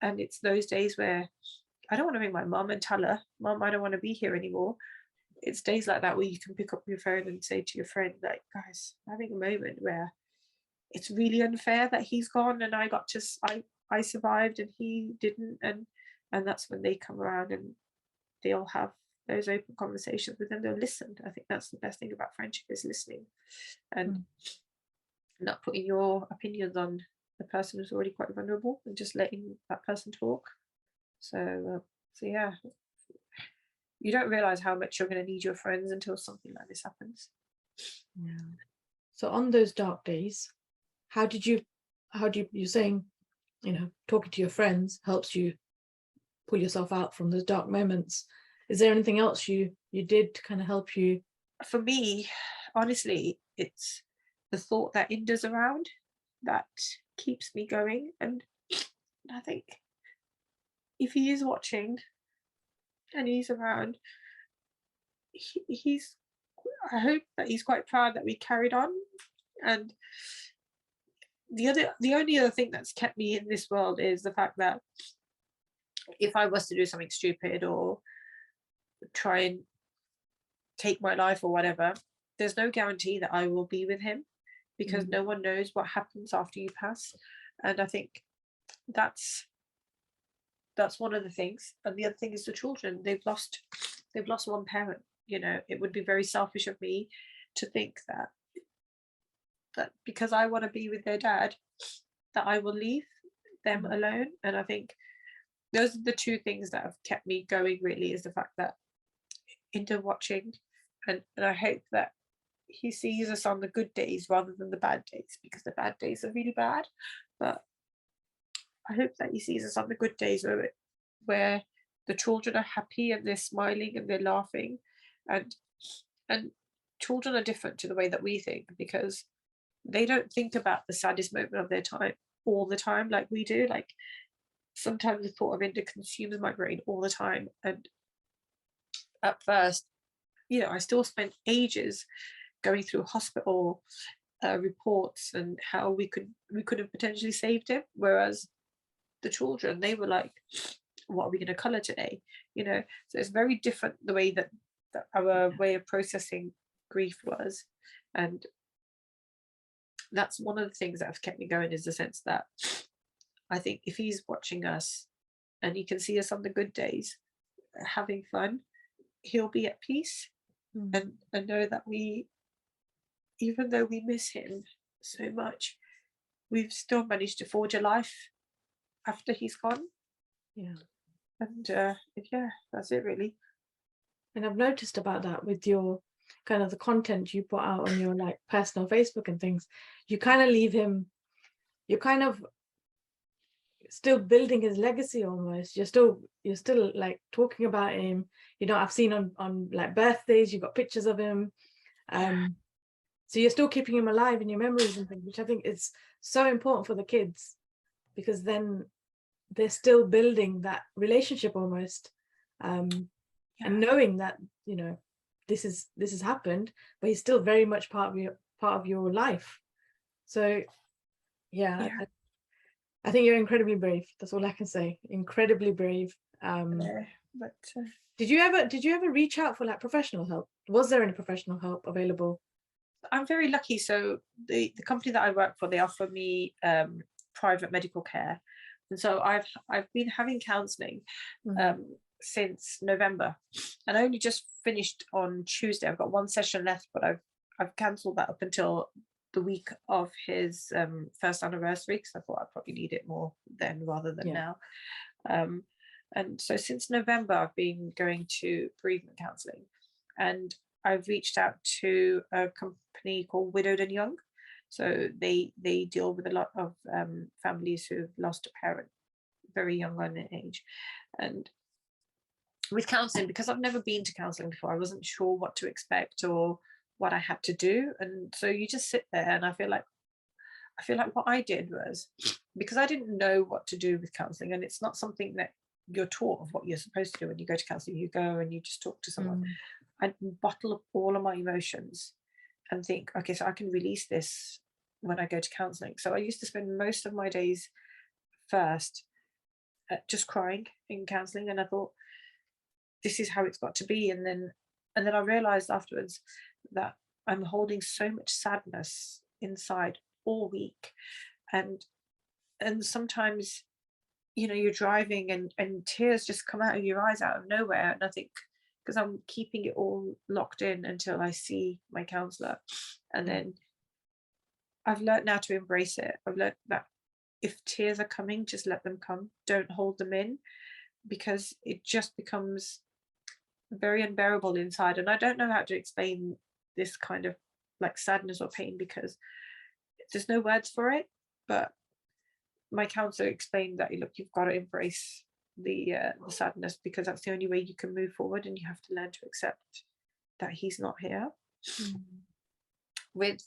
And it's those days where I don't want to ring my mum and tell her, Mum, I don't want to be here anymore. It's days like that where you can pick up your phone and say to your friend, like, guys, I'm having a moment where it's really unfair that he's gone and I survived and he didn't. And that's when they come around and they'll have those open conversations with them. They'll listen. I think that's the best thing about friendship, is listening and not putting your opinions on the person who's already quite vulnerable and just letting that person talk. So yeah, you don't realize how much you're going to need your friends until something like this happens. So on those dark days, how do you're saying, talking to your friends helps you pull yourself out from those dark moments? Is there anything else you did to kind of help you? For me, honestly, it's the thought that Inder's around that keeps me going. And I think if he is watching and he's around, I hope that he's quite proud that we carried on. And the only other thing that's kept me in this world is the fact that if I was to do something stupid or try and take my life or whatever, there's no guarantee that I will be with him, because no one knows what happens after you pass. And I think that's one of the things. And the other thing is the children. They've lost one parent. You know, it would be very selfish of me to think that because I want to be with their dad, that I will leave them alone. And I think those are the two things that have kept me going, really, is the fact that Inder watching, and I hope that he sees us on the good days rather than the bad days, because the bad days are really bad. But I hope that he sees us on the good days where the children are happy and they're smiling and they're laughing, and children are different to the way that we think, because they don't think about the saddest moment of their time all the time like we do. Like, sometimes the thought of Inder consumes my brain all the time. And at first, you know, I still spent ages going through hospital reports and how we could have potentially saved him, whereas the children, they were like, what are we going to color today, you know? So it's very different, the way that our way of processing grief was. And that's one of the things that have kept me going, is the sense that I think if he's watching us and he can see us on the good days having fun, he'll be at peace. And know that we, even though we miss him so much, we've still managed to forge a life after he's gone. And yeah, that's it, really. And I've noticed about that with your kind of the content you put out on your like personal Facebook and things, you kind of leave him, you're kind of still building his legacy almost. You're still like talking about him. You know, I've seen on like birthdays, you've got pictures of him. So you're still keeping him alive in your memories and things, which I think is so important for the kids, because then they're still building that relationship almost. And knowing that, you know, this has happened, but he's still very much part of your life. So I think you're incredibly brave. That's all I can say. Incredibly brave. Did you ever reach out for like professional help? Was there any professional help available? I'm very lucky. So the company that I work for, they offer me private medical care, and so I've been having counselling since November, and I only just finished on Tuesday. I've got one session left, but I've cancelled that up until the week of his first anniversary, because I thought I'd probably need it more then rather than now. And so since November, I've been going to bereavement counselling, and I've reached out to a company called Widowed and Young. So they deal with a lot of families who've lost a parent very young on in age. And with counselling, because I've never been to counselling before, I wasn't sure what to expect or what I had to do. And so you just sit there, and I feel like what I did was, because I didn't know what to do with counselling, and it's not something that you're taught of what you're supposed to do when you go to counselling. You go and you just talk to someone. I bottle up all of my emotions and think, okay, so I can release this when I go to counselling. So I used to spend most of my days first just crying in counselling, and I thought, this is how it's got to be. And then I realised afterwards that I'm holding so much sadness inside all week, and sometimes, you know, you're driving and tears just come out of your eyes out of nowhere, and I think, because I'm keeping it all locked in until I see my counsellor. And then I've learned now to embrace it. I've learned that if tears are coming, just let them come. Don't hold them in, because it just becomes very unbearable inside. And I don't know how to explain this kind of like sadness or pain, because there's no words for it. But my counsellor explained that, look, you've got to embrace the sadness, because that's the only way you can move forward, and you have to learn to accept that he's not here. With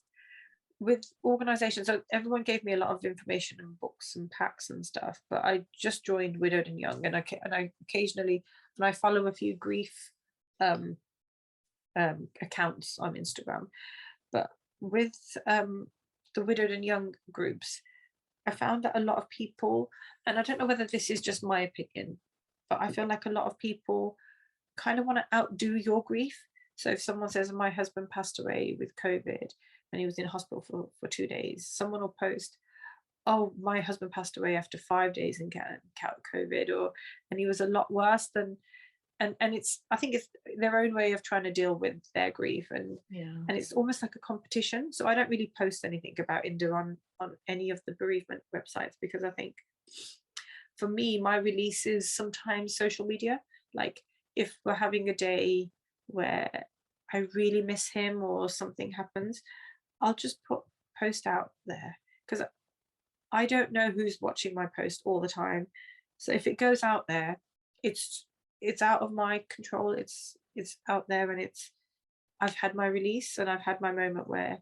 organizations, so everyone gave me a lot of information and books and packs and stuff, but I just joined Widowed and Young, and I occasionally, when I follow a few grief accounts on Instagram, but with the Widowed and Young groups, I found that a lot of people, and I don't know whether this is just my opinion, but I feel like a lot of people kind of want to outdo your grief. So if someone says my husband passed away with COVID and he was in hospital for 2 days, someone will post, oh, my husband passed away after 5 days and got COVID, or and he was a lot worse than, and it's, I think it's their own way of trying to deal with their grief, and it's almost like a competition. So I don't really post anything about Inder on any of the bereavement websites, because I think for me, my release is sometimes social media. Like if we're having a day where I really miss him or something happens, I'll just post out there, because I don't know who's watching my post all the time. So if it goes out there, it's out of my control. It's out there, and I've had my release, and I've had my moment where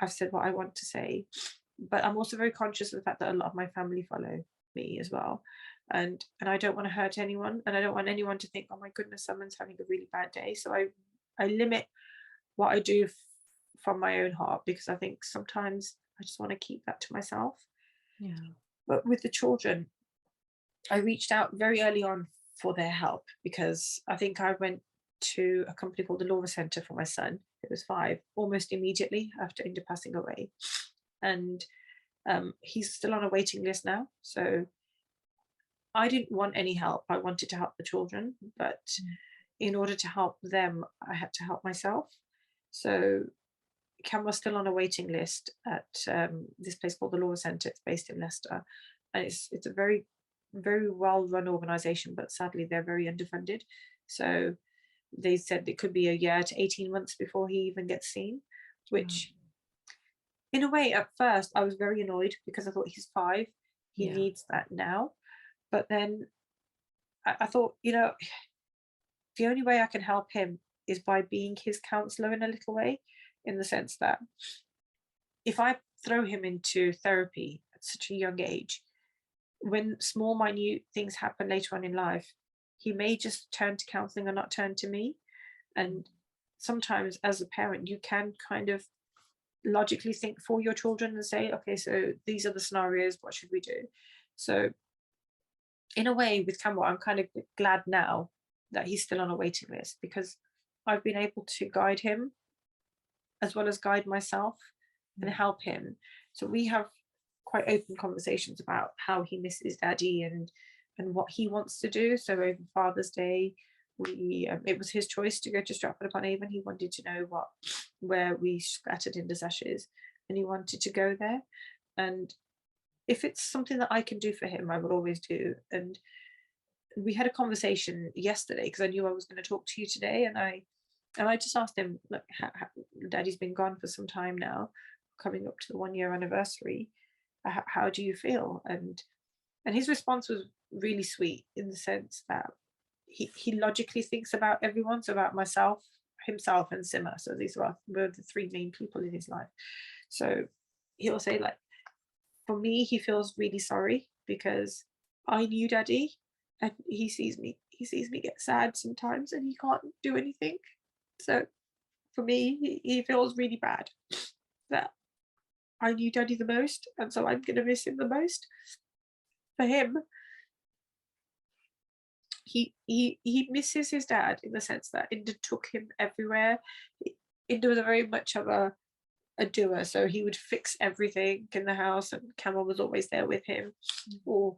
I've said what I want to say. But I'm also very conscious of the fact that a lot of my family follow me as well. And I don't want to hurt anyone, and I don't want anyone to think, oh my goodness, someone's having a really bad day. So I limit what I do from my own heart, because I think sometimes I just want to keep that to myself. Yeah. But with the children, I reached out very early on for their help, because I think I went to a company called the Laura Centre for my son, who was 5, almost immediately after Inder passing away. And he's still on a waiting list now. So I didn't want any help. I wanted to help the children, but in order to help them, I had to help myself. So Cam was still on a waiting list at this place called the Laura Centre. It's based in Leicester, and it's a very, very well run organisation, but sadly they're very underfunded. So they said it could be a year to 18 months before he even gets seen, which in a way at first I was very annoyed, because I thought he's 5, he needs that now. But then I thought, the only way I can help him is by being his counsellor in a little way, in the sense that if I throw him into therapy at such a young age, when small, minute things happen later on in life, he may just turn to counselling and not turn to me. And sometimes as a parent, you can kind of logically think for your children and say, okay, so these are the scenarios, what should we do? So in a way with Campbell, I'm kind of glad now that he's still on a waiting list, because I've been able to guide him as well as guide myself and help him. So we have quite open conversations about how he misses daddy and what he wants to do. So over Father's Day, it was his choice to go to Stratford-upon-Avon. He wanted to know where we scattered Inder's ashes, and he wanted to go there. And if it's something that I can do for him, I will always do. And we had a conversation yesterday, because I knew I was going to talk to you today, and I just asked him, look, daddy's been gone for some time now, coming up to the 1-year anniversary. How do you feel? And his response was really sweet, in the sense that he logically thinks about everyone, so about myself, himself, and Simma. So these were the 3 main people in his life. So he'll say, like, for me, he feels really sorry, because I knew daddy, and he sees me get sad sometimes, and he can't do anything. So for me, he feels really bad that I knew daddy the most, and so I'm going to miss him the most. For him, he misses his dad, in the sense that Inder took him everywhere. Inder was very much of a doer, so he would fix everything in the house, and Cameron was always there with him. Or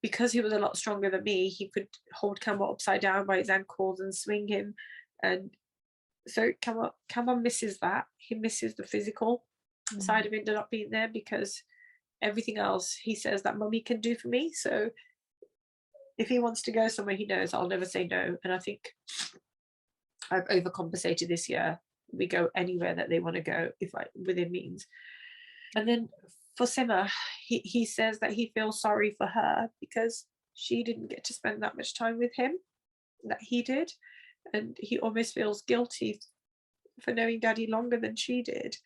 because he was a lot stronger than me, he could hold Cameron upside down by his ankles and swing him. And so Cameron misses that. He misses the physical side of Inder not being there, because everything else he says that mummy can do for me. So if he wants to go somewhere, he knows I'll never say no. And I think I've overcompensated this year. We go anywhere that they want to go, within means. And then for Simma, he says that he feels sorry for her, because she didn't get to spend that much time with him that he did, and he almost feels guilty for knowing daddy longer than she did,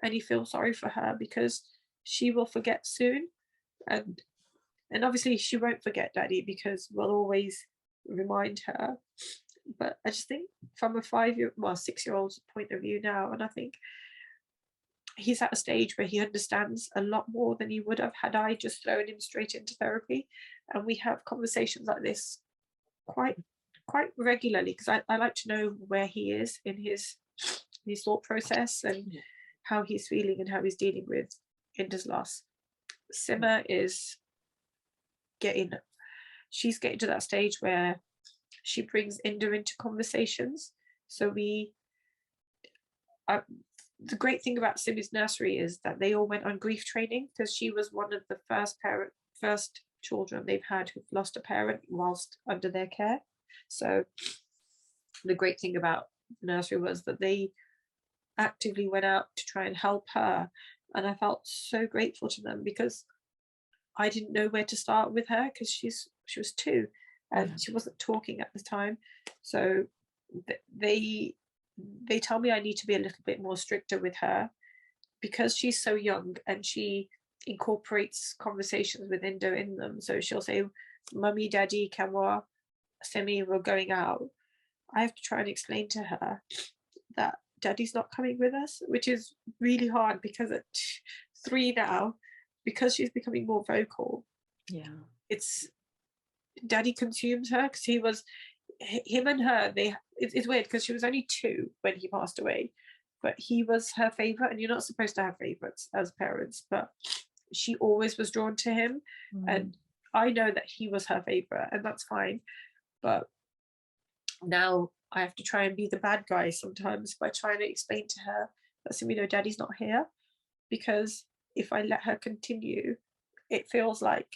and he feels sorry for her because she will forget soon. And obviously she won't forget daddy, because we'll always remind her. But I just think from a 6-year-old's point of view now, and I think he's at a stage where he understands a lot more than he would have had I just thrown him straight into therapy. And we have conversations like this quite quite regularly, because I like to know where he is in his thought process and how he's feeling and how he's dealing with Inder's loss. Simmer is she's getting to that stage where she brings Inder into conversations. So the great thing about Simmy's nursery is that they all went on grief training, because she was one of the first children they've had who've lost a parent whilst under their care. So the great thing about the nursery was that they actively went out to try and help her, and I felt so grateful to them, because I didn't know where to start with her, because she was 2 and she wasn't talking at the time. So they tell me I need to be a little bit more stricter with her, because she's so young and she incorporates conversations with Indo in them. So she'll say, "Mummy, Daddy, Kamwa, Semi, we're going out." I have to try and explain to her that Daddy's not coming with us, which is really hard, because at 3 now, because she's becoming more vocal, it's Daddy consumes her, because him and her, it's weird, because she was only 2 when he passed away, but he was her favorite, and you're not supposed to have favorites as parents, but she always was drawn to him. And I know that he was her favorite, and that's fine, but now I have to try and be the bad guy sometimes by trying to explain to her that Daddy's not here, because if I let her continue, it feels like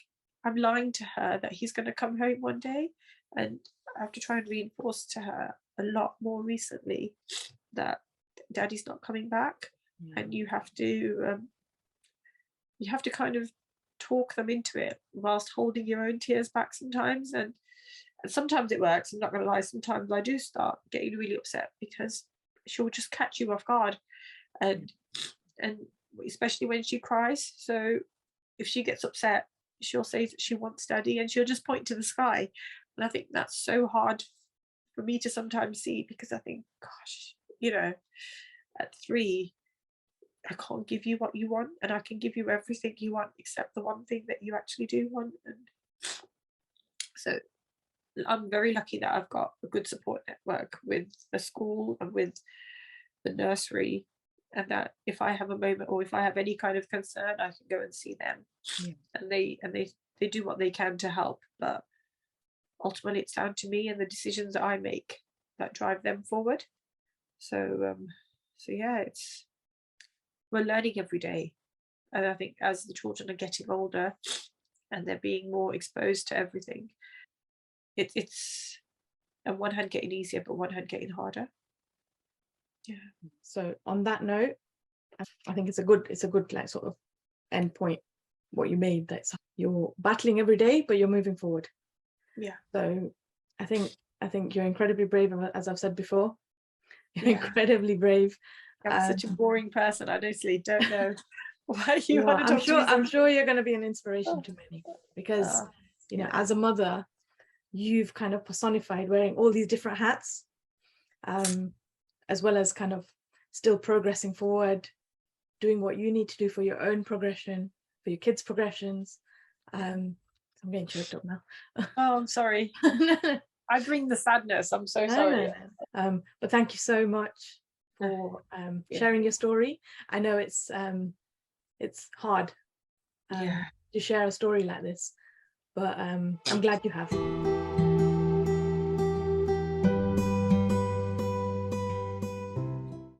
I'm lying to her that he's going to come home one day. And I have to try and reinforce to her a lot more recently that Daddy's not coming back, and you have to kind of talk them into it whilst holding your own tears back sometimes. And sometimes it works, I'm not going to lie. Sometimes I do start getting really upset, because she'll just catch you off guard, and especially when she cries. So if she gets upset, she'll say that she wants Daddy, and she'll just point to the sky. And I think that's so hard for me to sometimes see, because I think, gosh, at 3, I can't give you what you want, and I can give you everything you want except the one thing that you actually do want. And so I'm very lucky that I've got a good support network with the school and with the nursery, and that if I have a moment or if I have any kind of concern, I can go and see them. And they do what they can to help, but ultimately it's down to me and the decisions that I make that drive them forward. So yeah, we're learning every day, and I think as the children are getting older and they're being more exposed to everything, it's on one hand getting easier, but one hand getting harder. So on that note, I think it's a good like sort of end point what you made, that you're battling every day but you're moving forward. So I think you're incredibly brave, as I've said before. You're incredibly brave. I'm such a boring person. I honestly don't know why you want to talk to me. I'm sure you're going to be an inspiration to many, because as a mother, you've kind of personified wearing all these different hats, as well as kind of still progressing forward, doing what you need to do for your own progression, for your kids' progressions. I'm getting choked up now. Oh, I'm sorry. I bring the sadness. I'm so sorry. No. But thank you so much for sharing your story. I know it's hard to share a story like this, but I'm glad you have.